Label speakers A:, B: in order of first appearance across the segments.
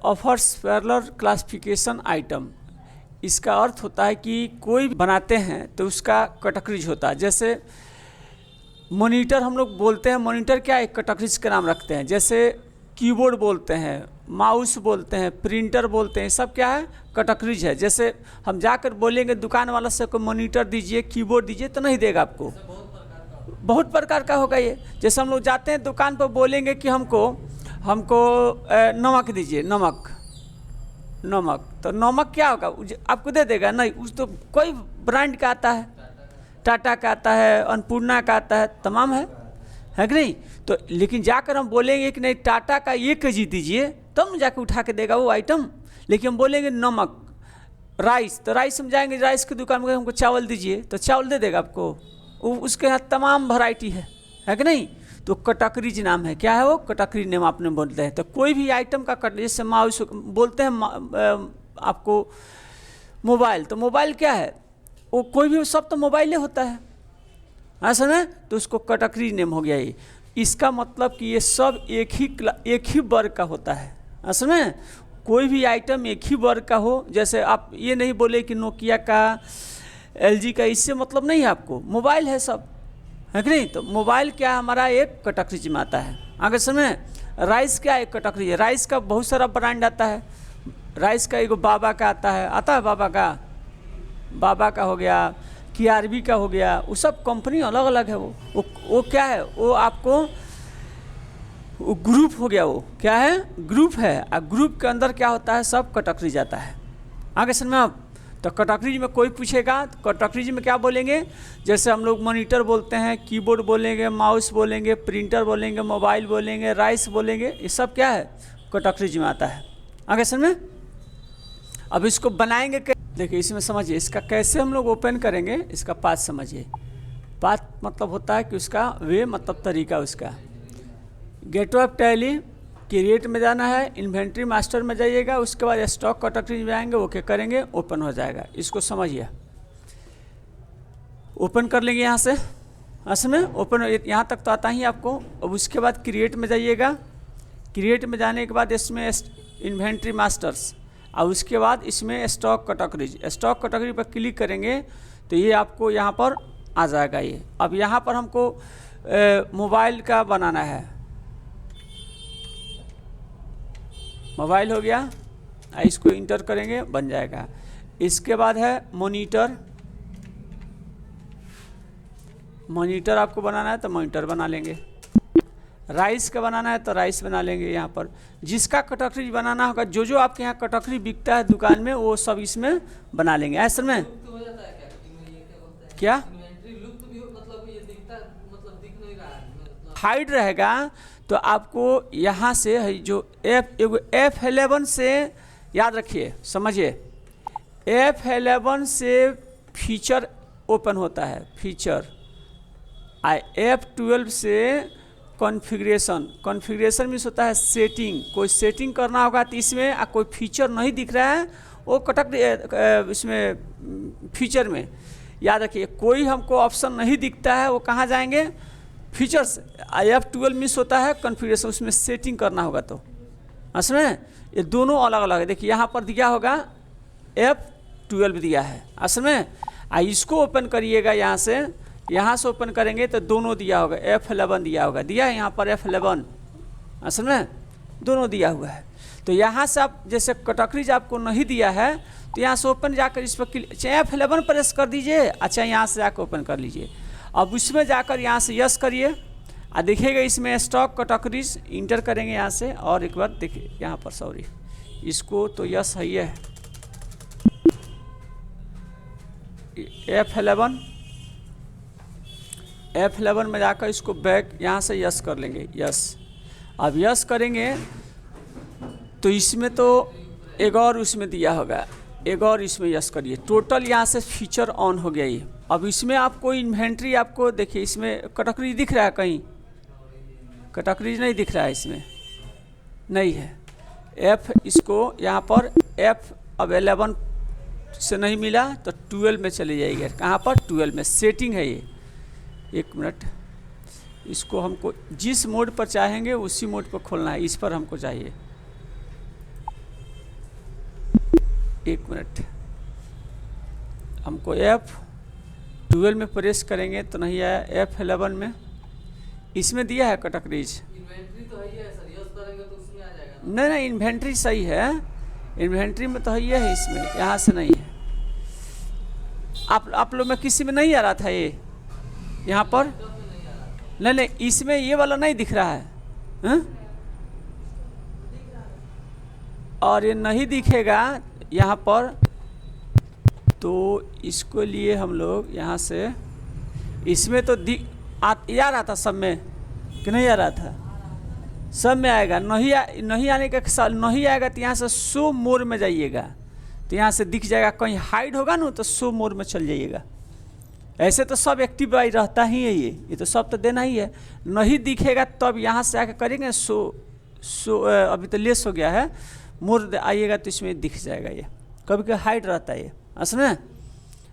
A: Offers parallel classification item, इसका अर्थ होता है कि कोई बनाते हैं तो उसका कैटेगरीज होता है। जैसे मॉनिटर हम लोग बोलते हैं, मॉनिटर क्या एक कैटेगरीज का नाम रखते हैं। जैसे कीबोर्ड बोलते हैं, माउस बोलते हैं, प्रिंटर बोलते हैं, सब क्या है कैटेगरीज है। जैसे हम जाकर बोलेंगे दुकान वाला से कोई मॉनिटर दीजिए, कीबोर्ड दीजिए, तो नहीं देगा आपको, बहुत प्रकार का होगा ये। जैसे हम लोग जाते हैं दुकान पर बोलेंगे कि हमको नमक दीजिए, नमक, तो नमक क्या होगा आपको दे देगा? नहीं, उस तो कोई ब्रांड का आता है, टाटा का आता है, अन्नपूर्णा का आता है, तमाम है कि नहीं। तो लेकिन जाकर हम बोलेंगे कि नहीं टाटा का 1 kg दीजिए, तब न जाकर उठा के देगा वो आइटम। लेकिन हम बोलेंगे नमक, राइस, तो राइस हम जाएंगे राइस की दुकान में, हमको चावल दीजिए, तो चावल दे देगा आपको। उसके यहाँ तमाम वैरायटी है कि नहीं। तो कैटेगरीज नाम है, क्या है वो कैटेगरी नेम आपने बोलते हैं। तो कोई भी आइटम का जैसे माउस बोलते हैं आपको मोबाइल, तो मोबाइल क्या है वो, कोई भी सब तो मोबाइल ही होता है, ऐसा ना। तो उसको कैटेगरी नेम हो गया ये। इसका मतलब कि ये सब एक ही वर्ग का होता है, ऐसा ना। कोई भी आइटम एक ही वर्ग का हो, जैसे आप ये नहीं बोले कि नोकिया का, LG का, इससे मतलब नहीं है आपको, मोबाइल है सब, है कि नहीं। तो मोबाइल क्या हमारा एक कैटेगरी में आता है। आगे समय राइस क्या एक कैटेगरी है, राइस का बहुत सारा ब्रांड आता है। राइस का एगो बाबा का आता है बाबा का हो गया, KRB का हो गया, वो सब कंपनी अलग अलग है। वो क्या है, वो आपको वो ग्रुप हो गया, वो क्या है ग्रुप है। और ग्रुप के अंदर क्या होता है, सब कैटेगरी जाता है। आगे समझ आप। तो कैटेगरीज में कोई पूछेगा तो कैटेगरीज में क्या बोलेंगे, जैसे हम लोग मॉनिटर बोलते हैं, कीबोर्ड बोलेंगे, माउस बोलेंगे, प्रिंटर बोलेंगे, मोबाइल बोलेंगे, राइस बोलेंगे, ये सब क्या है कैटेगरीज में आता है। आगे समझ। अब इसको बनाएंगे, देखिए इसमें समझिए, इसका कैसे हम लोग ओपन करेंगे, इसका पाथ समझिए। पाथ मतलब होता है कि उसका वे मतलब तरीका, उसका गेटवे ऑफ टैली क्रिएट में जाना है, इन्वेंट्री मास्टर में जाइएगा, उसके बाद स्टॉक कैटेगरी में आएंगे, ओके करेंगे, ओपन हो जाएगा। इसको समझिए, ओपन कर लेंगे यहाँ से, असमें ओपन यहाँ तक तो आता ही आपको। अब उसके बाद क्रिएट में जाइएगा, क्रिएट में जाने के बाद इसमें इन्वेंट्री मास्टर्स, और उसके बाद इसमें स्टॉक कैटेगरी पर क्लिक करेंगे तो ये आपको यहाँ पर आ जाएगा ये। अब यहाँ पर हमको मोबाइल का बनाना है, मोबाइल हो गया, इसको इंटर करेंगे, बन जाएगा। इसके बाद है मॉनिटर आपको बनाना है तो मॉनिटर बना लेंगे। राइस का बनाना है तो राइस बना लेंगे। यहाँ पर जिसका कैटेगरी बनाना होगा, जो आपके यहाँ कैटेगरी बिकता है दुकान में, वो सब इसमें बना लेंगे। ऐसे में क्या हाइड रहेगा, तो आपको यहाँ से जो F11 से याद रखिए, समझिए, F11 से फीचर ओपन होता है, फीचर। F12 से कॉन्फ़िगरेशन मीन्स होता है सेटिंग। कोई सेटिंग करना होगा तो इसमें, कोई फीचर नहीं दिख रहा है वो कैटेगरी इसमें फीचर में याद रखिए, कोई हमको ऑप्शन नहीं दिखता है, वो कहाँ जाएंगे, फीचर्स। F12 मिस होता है कॉन्फ़िगरेशन, उसमें सेटिंग करना होगा। तो असमें ये दोनों अलग अलग है। देखिए यहाँ पर दिया होगा F12 दिया है, असमें इसको ओपन करिएगा, यहाँ से ओपन करेंगे तो दोनों दिया होगा, F11 दिया होगा, दिया है यहाँ पर F11, असल में दोनों दिया हुआ है। तो यहाँ से आप जैसे कैटेगरीज आपको नहीं दिया है तो यहाँ से ओपन जाकर इस पर F11 प्रेस कर दीजिए। अच्छा, यहाँ से जाकर ओपन कर लीजिए। अब उसमें जाकर यहाँ से यस करिए, और देखिएगा इसमें स्टॉक कैटेगरीज इंटर करेंगे यहाँ से। और एक बार देखिए यहाँ पर, सॉरी, इसको तो यस है, ये F11 में जाकर इसको बैक यहाँ से यस कर लेंगे, यस। अब यस करेंगे तो इसमें तो एक और उसमें दिया होगा, एक और इसमें यस करिए। टोटल यहाँ से फीचर ऑन हो गया ये। अब इसमें आपको इन्वेंट्री, आपको देखिए इसमें कैटेगरी दिख रहा है, कहीं कैटेगरी नहीं दिख रहा है, इसमें नहीं है। इसको यहाँ पर अब 11 से नहीं मिला तो 12 में चले जाइएगा। कहाँ पर, 12 में सेटिंग है ये। एक मिनट, इसको हमको जिस मोड पर चाहेंगे उसी मोड पर खोलना है, इस पर हमको चाहिए। एक मिनट, हमको F12 में प्रेस करेंगे तो नहीं आया, F11 में इसमें दिया है कटक रीज,
B: इन्वेंट्री तो है ही है सर, यस करेंगे तो उसमें आ जाएगा।
A: नहीं इन्वेंट्री सही है, इन्वेंट्री में तो है इसमें, यहाँ से नहीं है। आप लोग में किसी में नहीं आ रहा था ये, यहाँ पर नहीं इसमें ये वाला नहीं दिख रहा है, हा? और ये नहीं दिखेगा यहाँ पर, तो इसको लिए हम लोग यहाँ से, इसमें तो आ रहा था सब में कि नहीं आ रहा था, सब में आएगा, नहीं आने का साल नहीं आएगा तो यहाँ से शो मोर में जाइएगा, तो यहाँ से दिख जाएगा, कहीं हाइड होगा ना तो शो मोर में चल जाइएगा। ऐसे तो सब एक्टिव आई रहता ही है, ये तो सब तो देना ही है। नहीं दिखेगा तब यहाँ से आकर करेंगे शो अभी तो लेस हो गया है, मोर आइएगा तो इसमें दिख जाएगा, ये कभी कभी हाइड रहता है ये, असल में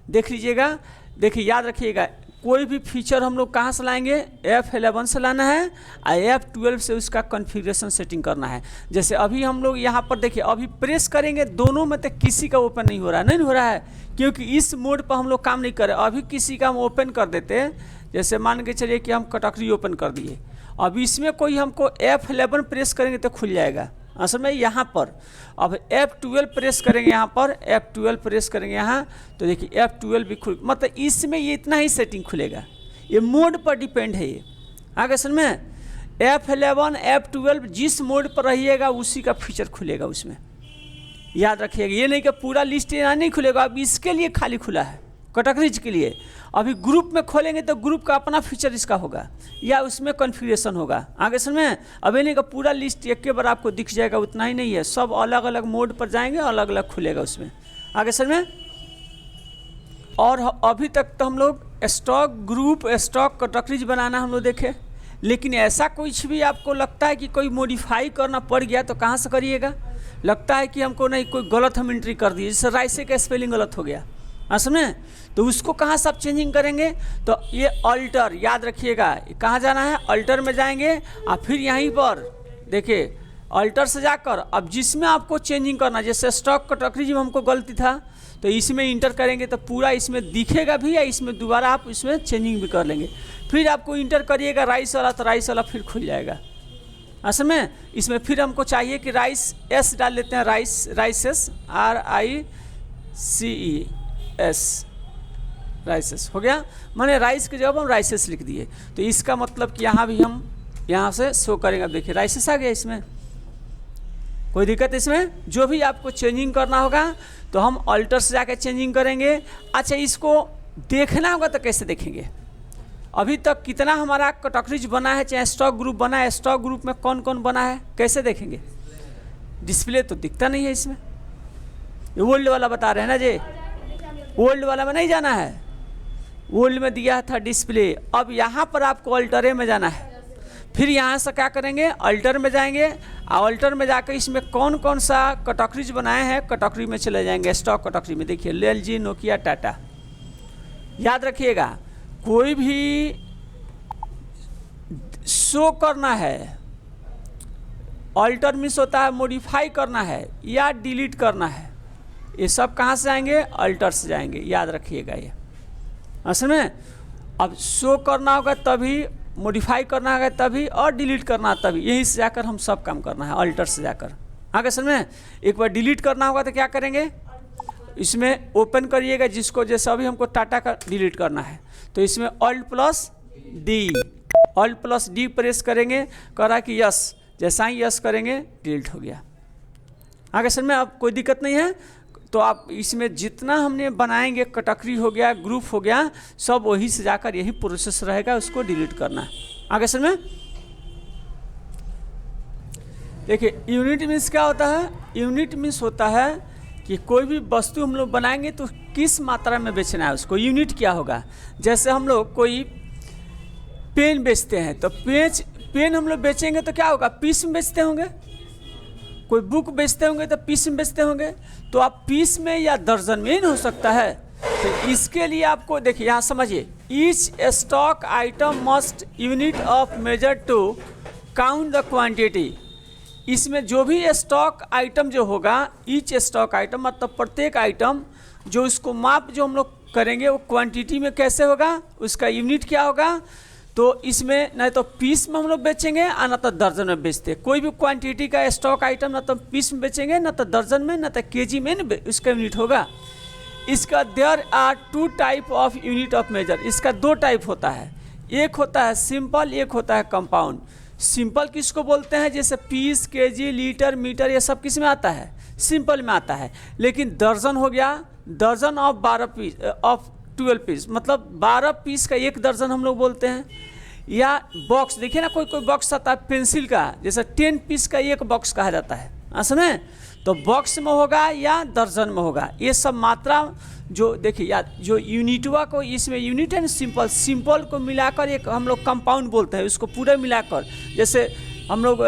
A: देख लीजिएगा। देखिए याद रखिएगा, कोई भी फीचर हम लोग कहाँ से लाएंगे, F11 से लाना है और F12 से उसका कॉन्फ़िगरेशन सेटिंग करना है। जैसे अभी हम लोग यहाँ पर देखिए, अभी प्रेस करेंगे दोनों में तो किसी का ओपन नहीं हो रहा है, नहीं हो रहा है, क्योंकि इस मोड पर हम लोग काम नहीं कर रहे। अभी किसी का हम ओपन कर देते हैं, जैसे मान के चलिए कि हम कटकरी ओपन कर दिए, अब इसमें कोई हमको F11 प्रेस करेंगे तो खुल जाएगा। असल में यहाँ पर अब F12 प्रेस करेंगे, यहाँ पर F12 प्रेस करेंगे यहाँ, तो देखिए F12 भी खुल, मतलब इसमें ये इतना ही सेटिंग खुलेगा, ये मोड पर डिपेंड है ये। आगे असल में F11 F12 जिस मोड पर रहिएगा उसी का फीचर खुलेगा उसमें, याद रखिएगा। ये नहीं कि पूरा लिस्ट यहाँ नहीं खुलेगा, अब इसके लिए खाली खुला है कटकरीज के लिए। अभी ग्रुप में खोलेंगे तो ग्रुप का अपना फीचर इसका होगा या उसमें कॉन्फ़िगरेशन होगा। आगे समय अब ये नहीं का पूरा लिस्ट एक के बार आपको दिख जाएगा, उतना ही नहीं है, सब अलग अलग मोड पर जाएंगे, अलग अलग खुलेगा उसमें आगे समय। और अभी तक तो हम लोग स्टॉक ग्रुप, स्टॉक कटकरीज बनाना हम लोग देखे, लेकिन ऐसा कुछ भी आपको लगता है कि कोई मॉडिफाई करना पड़ गया तो कहाँ से करिएगा। लगता है कि हमको नहीं, कोई गलत हम एंट्री कर दिए, जैसे राइसे का स्पेलिंग गलत हो गया असल में, तो उसको कहाँ सब चेंजिंग करेंगे, तो ये अल्टर याद रखिएगा, कहाँ जाना है, अल्टर में जाएंगे और फिर यहीं पर देखिए अल्टर से जाकर अब जिसमें आपको चेंजिंग करना, जैसे स्टॉक कटकरीज में हमको गलती था तो इसमें इंटर करेंगे तो पूरा इसमें दिखेगा भी, या इसमें दोबारा आप इसमें चेंजिंग भी कर लेंगे। फिर आपको इंटर करिएगा राइस वाला, तो राइस वाला फिर खुल जाएगा। असल में इसमें फिर हमको चाहिए कि राइस एस डाल लेते हैं, राइसेस RICES राइसेस हो गया, मैंने राइस की जगह हम राइसेस लिख दिए, तो इसका मतलब कि यहाँ भी हम यहाँ से शो करेंगे। अब देखिए राइसेस आ गया, इसमें कोई दिक्कत इसमें। जो भी आपको चेंजिंग करना होगा तो हम अल्टर से जाकर चेंजिंग करेंगे। अच्छा, इसको देखना होगा तो कैसे देखेंगे, अभी तक कितना हमारा कटकरीज बना है, चाहे स्टॉक ग्रुप बना है, स्टॉक ग्रुप में कौन कौन बना है, कैसे देखेंगे। डिस्प्ले तो दिखता नहीं है इसमें, ये ओल्ड वाला बता रहे हैं ना जी, ओल्ड वाला में नहीं जाना है, ओल्ड में दिया था डिस्प्ले। अब यहाँ पर आपको अल्टरे में जाना है, फिर यहाँ से क्या करेंगे, अल्टर में जाएंगे और अल्टर में जाकर इसमें कौन कौन सा कटकरीज बनाए हैं कटकरी में चले जाएंगे, स्टॉक कटकरी में। देखिए LG, नोकिया, टाटा। याद रखिएगा, कोई भी शो करना है, अल्टर मीन्स होता है मॉडिफाई करना है या डिलीट करना है, ये सब कहाँ से आएंगे, अल्टर से जाएंगे, याद रखिएगा ये। असल में अब शो करना होगा तभी, मॉडिफाई करना होगा तभी, और डिलीट करना तभी, यहीं से जाकर हम सब काम करना है, अल्टर से जाकर। आगे असल में एक बार डिलीट करना होगा तो क्या करेंगे, इसमें ओपन करिएगा, जिसको जैसे अभी हमको टाटा का डिलीट करना है तो इसमें Alt+D प्रेस करेंगे, करा कि यस, जैसा ही यस करेंगे डिलीट हो गया। आगे असल में अब कोई दिक्कत नहीं है, तो आप इसमें जितना हमने बनाएंगे, कटकरी हो गया, ग्रुप हो गया, सब वही से जाकर यही प्रोसेस रहेगा, उसको डिलीट करना है। आगे असल में देखिए यूनिट मीन्स क्या होता है, यूनिट मीन्स होता है कि कोई भी वस्तु हम लोग बनाएंगे तो किस मात्रा में बेचना है उसको, यूनिट क्या होगा। जैसे हम लोग कोई पेन बेचते हैं तो पेन हम लोग बेचेंगे तो क्या होगा, पीस में बेचते होंगे, कोई बुक बेचते होंगे तो पीस में बेचते होंगे, तो आप पीस में या दर्जन में हो सकता है। तो इसके लिए आपको देखिए यहाँ समझिए, each stock item must unit of measure to count the quantity. इसमें जो भी स्टॉक आइटम जो होगा, ईच स्टॉक आइटम मतलब प्रत्येक आइटम जो उसको माप जो हम लोग करेंगे वो क्वांटिटी में कैसे होगा, उसका यूनिट क्या होगा। तो इसमें न तो पीस में हम लोग बेचेंगे और न तो दर्जन में बेचते हैं। कोई भी क्वांटिटी का स्टॉक आइटम न तो पीस में बेचेंगे, न तो दर्जन में, न तो केजी में उसका यूनिट होगा। इसका there are 2 type of unit of measure. इसका 2 टाइप होता है, एक होता है सिंपल, एक होता है कंपाउंड। सिंपल किसको बोलते हैं, जैसे पीस, केजी, लीटर, मीटर, ये सब किस में आता है, सिंपल में आता है। लेकिन दर्जन हो गया, दर्जन ऑफ 12 पीस ऑफ 12 पीस, मतलब 12 पीस का एक दर्जन हम लोग बोलते हैं। या बॉक्स, देखिए ना कोई कोई बॉक्स आता है पेंसिल का, जैसे 10 पीस का एक बॉक्स कहा जाता है, समझे। तो बॉक्स में होगा या दर्जन में होगा, ये सब मात्रा जो देखिए या जो यूनिटवा को, इसमें यूनिट है ना सिंपल, सिंपल को मिलाकर एक हम लोग कंपाउंड बोलते हैं, उसको पूरे मिलाकर। जैसे हम लोग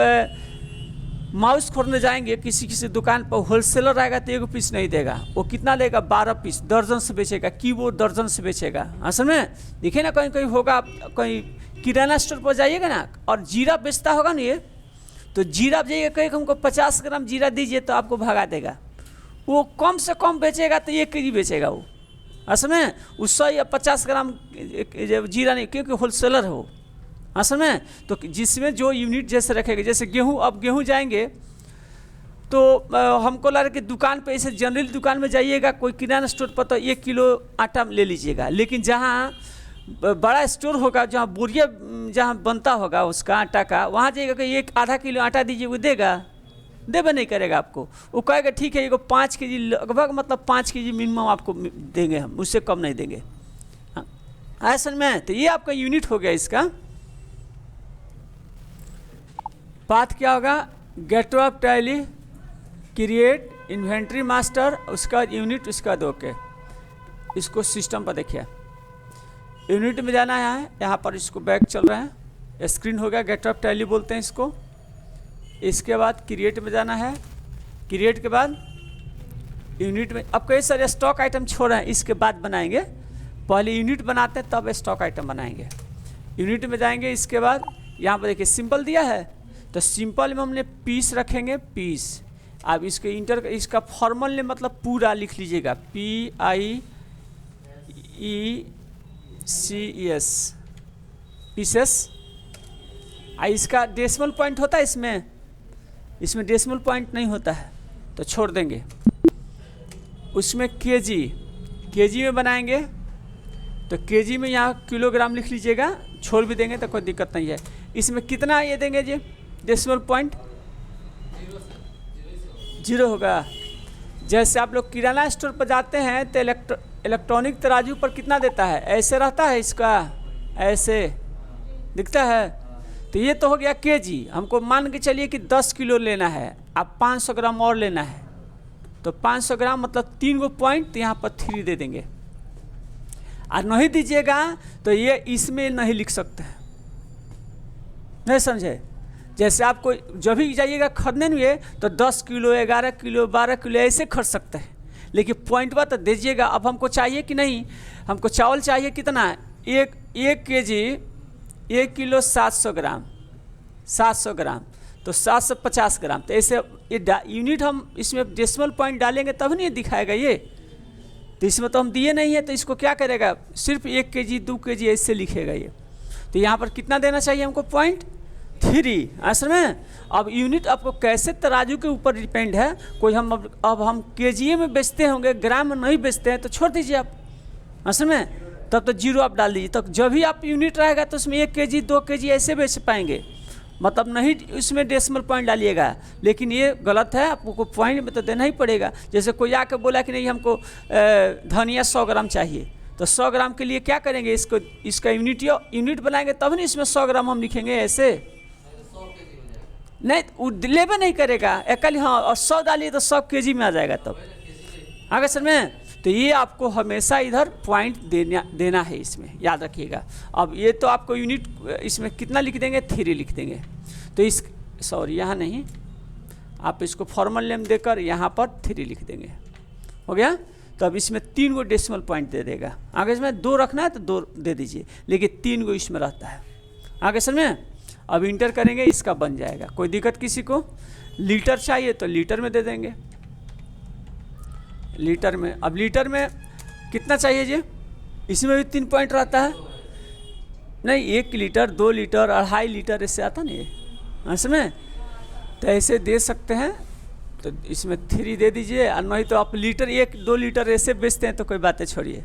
A: माउस खरीदने जाएंगे किसी दुकान पर, होलसेलर आएगा तो 1 पीस नहीं देगा, वो कितना देगा, 12 पीस दर्जन से बेचेगा। कीबोर्ड दर्जन से बेचेगा, असल में देखिए ना कहीं कहीं होगा, कहीं किराना स्टोर पर जाइएगा ना और जीरा बेचता होगा ना ये, तो जीरा जाइएगा कहीं हमको 50 ग्राम जीरा दीजिए तो आपको भगा देगा। वो कम से कम बेचेगा तो 1 केजी बेचेगा वो, असल में उस 100 या 50 ग्राम जीरा नहीं, क्योंकि होलसेलर है वो, असल में। तो जिसमें जो यूनिट जैसे रखेगा, जैसे गेहूँ, अब गेहूँ जाएंगे तो हमको लग रहा है कि दुकान पे, ऐसे जनरल दुकान में जाइएगा कोई किराना स्टोर पर तो 1 किलो आटा ले लीजिएगा। लेकिन जहाँ बड़ा स्टोर होगा, जहाँ बोरिया जहाँ बनता होगा उसका आटा का, वहाँ जाइएगा कि 1 आधा किलो आटा दीजिए, वो देगा, देवे नहीं करेगा आपको। वो कहेगा ठीक है, ये 5 केजी लगभग, मतलब 5 केजी मिनिमम आपको देंगे हम, उससे कम नहीं देंगे, असल में। तो ये आपका यूनिट हो गया इसका। पाथ क्या होगा, gate of Tally, create, inventory master, उसका यूनिट, उसका दो के। इसको सिस्टम पर देखिए, यूनिट में जाना है, यहाँ पर इसको बैक चल रहा है, स्क्रीन हो गया, गेट ऑफ टैली बोलते हैं इसको। इसके बाद क्रिएट में जाना है, क्रिएट के बाद यूनिट में। अब कई सारे स्टॉक आइटम छोड़ रहे हैं, इसके बाद बनाएंगे, पहले यूनिट बनाते हैं तब स्टॉक आइटम बनाएंगे। यूनिट में जाएंगे, इसके बाद यहाँ पर देखिए सिंपल दिया है, तो सिंपल में हमने पीस रखेंगे, पीस। अब इसके इसका फॉर्मल ने मतलब पूरा लिख लीजिएगा, PIECES, पीसेस। इसका डेसिमल पॉइंट होता है इसमें डेसिमल पॉइंट नहीं होता है तो छोड़ देंगे। उसमें केजी में बनाएंगे, तो केजी में यहाँ किलोग्राम लिख लीजिएगा, छोड़ भी देंगे तो कोई दिक्कत नहीं है। इसमें कितना ये देंगे जी, डेसिमल पॉइंट 0 होगा। जैसे आप लोग किराना स्टोर पर जाते हैं तो इलेक्ट्रॉनिक तराजू पर कितना देता है, ऐसे रहता है, इसका ऐसे दिखता है। तो ये तो हो गया केजी। हमको मान के चलिए कि 10 किलो लेना है, आप 500 ग्राम और लेना है, तो 500 ग्राम मतलब 3 गो पॉइंट, तो यहाँ पर 3 दे देंगे। और नहीं दीजिएगा तो ये इसमें नहीं लिख सकते हैं, नहीं समझे। जैसे आपको जब भी जाइएगा खरीदने हुए तो 10 किलो, 11 किलो, 12 किलो ऐसे खरीद सकते हैं, लेकिन पॉइंट बात तो दीजिएगा। अब हमको चाहिए कि नहीं, हमको चावल चाहिए कितना, 1 केजी 1 किलो 700 ग्राम, 700 ग्राम तो 750 ग्राम। तो ऐसे ये यूनिट हम इसमें डेसिमल पॉइंट डालेंगे तब नहीं दिखाएगा ये, तो इसमें तो हम दिए नहीं है, तो इसको क्या करेगा, सिर्फ 1 केजी 2 केजी ऐसे लिखेगा ये। तो यहाँ पर कितना देना चाहिए हमको, 0.3, असल में। अब यूनिट आपको कैसे तराजू के ऊपर डिपेंड है, कोई हम अब हम केजी में बेचते होंगे, ग्राम में नहीं बेचते हैं, तो छोड़ दीजिए आप, असल में। तब तो 0 आप डाल दीजिए, तब जब भी आप यूनिट रहेगा तो उसमें 1 केजी 2 केजी ऐसे बेच पाएंगे, मतलब नहीं इसमें डेसिमल पॉइंट डालिएगा। लेकिन ये गलत है, आपको पॉइंट में तो देना ही पड़ेगा। जैसे कोई आके बोला कि नहीं हमको धनिया 100 ग्राम चाहिए, तो 100 ग्राम के लिए क्या करेंगे, इसका यूनिट बनाएंगे तब नहीं इसमें 100 ग्राम हम लिखेंगे, ऐसे नहीं, वो लेबे नहीं करेगा एकली। हाँ, और 100 डालिए तो 100 केजी में आ जाएगा तब, आगे सर में। तो ये आपको हमेशा इधर पॉइंट देना है, इसमें याद रखिएगा। अब ये तो आपको यूनिट इसमें कितना लिख देंगे, 3 लिख देंगे। तो सॉरी यहाँ नहीं, आप इसको फॉर्मल नेम देकर यहाँ पर 3 लिख देंगे, हो गया। तो अब इसमें 3 गो डेसिमल पॉइंट दे देगा। आगे इसमें 2 रखना है तो 2 दे दीजिए, लेकिन 3 गो इसमें रहता है, आगे सर में। अब इंटर करेंगे, इसका बन जाएगा, कोई दिक्कत किसी को लीटर चाहिए तो लीटर में दे देंगे, लीटर में। अब लीटर में कितना चाहिए जी, इसमें भी 3 पॉइंट रहता है, नहीं 1 लीटर 2 लीटर 2.5 लीटर ऐसे आता नहीं है इसमें, तो ऐसे दे सकते हैं। तो इसमें 3 दे दीजिए, और नहीं तो आप लीटर 1-2 लीटर ऐसे बेचते हैं तो कोई बातें छोड़िए।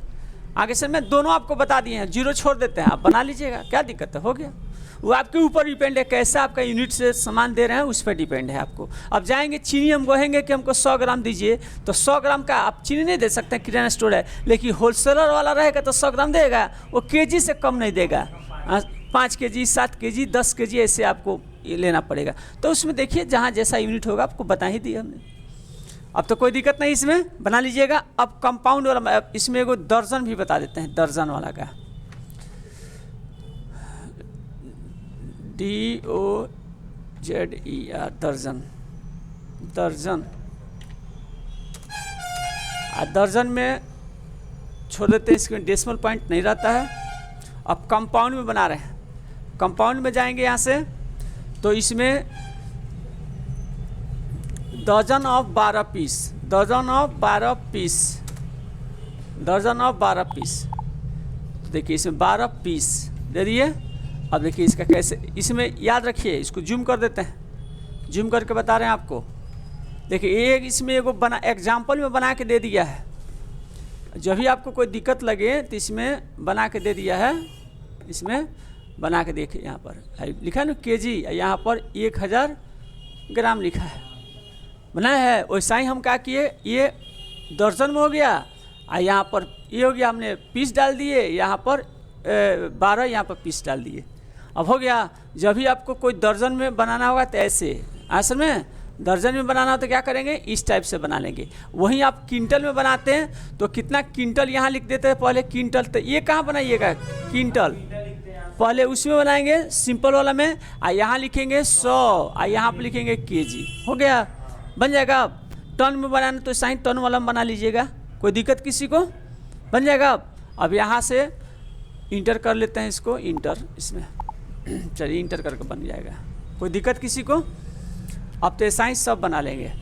A: आगे से मैं दोनों आपको बता दिए हैं, 0 छोड़ देते हैं, आप बना लीजिएगा, क्या दिक्कत है, हो गया। वो आपके ऊपर डिपेंड है, कैसा आपका यूनिट से सामान दे रहे हैं उस पर डिपेंड है आपको। अब जाएंगे चीनी, हम कहेंगे कि हमको 100 ग्राम दीजिए, तो 100 ग्राम का आप चीनी नहीं दे सकते, किराना स्टोर है। लेकिन होलसेलर वाला रहेगा तो 100 ग्राम देगा, वो केजी से कम नहीं देगा। 5 केजी 7 केजी 10 केजी ऐसे आपको ये लेना पड़ेगा। तो उसमें देखिए जहाँ जैसा यूनिट होगा आपको बता ही दिया हमने। अब तो कोई दिक्कत नहीं, इसमें बना लीजिएगा। अब कंपाउंड वाला, इसमें एगो दर्जन भी बता देते हैं, दर्जन वाला का DOZER, दर्जन, दर्जन। दर्जन में छोड़ देते हैं, इसमें डेसिमल पॉइंट नहीं रहता है। अब कंपाउंड में बना रहे हैं, कंपाउंड में जाएंगे यहाँ से, तो इसमें दर्जन ऑफ 12 पीस, दर्जन ऑफ 12 पीस, दर्जन ऑफ 12 पीस। तो देखिए इसमें 12 पीस दे दिए। अब देखिए इसका कैसे, इसमें याद रखिए, इसको जूम कर देते हैं, जूम करके बता रहे हैं आपको। देखिए एक इसमें एगो बना एग्जाम्पल में बना के दे दिया है, जब भी आपको कोई दिक्कत लगे तो इसमें बना के दे दिया है। इसमें बना के देखिए, यहाँ पर लिखा है ना केजी, यहाँ पर 1000 ग्राम लिखा है, बनाया है। वैसा ही हम क्या किए, ये दर्जन में हो गया, और यहाँ पर ये हो गया, हमने पीस डाल दिए, यहाँ पर 12 यहाँ पर पीस डाल दिए। अब हो गया। जब भी आपको कोई दर्जन में बनाना होगा तो ऐसे, असल में दर्जन में बनाना हो तो क्या करेंगे, इस टाइप से बना लेंगे। वहीं आप क्विंटल में बनाते हैं तो कितना क्विंटल यहाँ लिख देते हैं पहले, क्विंटल। तो ये कहाँ बनाइएगा, क्विंटल पहले उसमें बनाएंगे सिंपल वाला में, और यहाँ लिखेंगे 100, और यहाँ पर लिखेंगे केजी, हो गया, बन जाएगा। टन में बनाना तो 60 टन वाला में बना लीजिएगा, कोई दिक्कत किसी को, बन जाएगा। अब यहाँ से इंटर कर लेते हैं इसको, इंटर, इसमें चलिए इंटर करके बन जाएगा, कोई दिक्कत किसी को। अब तो ऐसा ही सब बना लेंगे।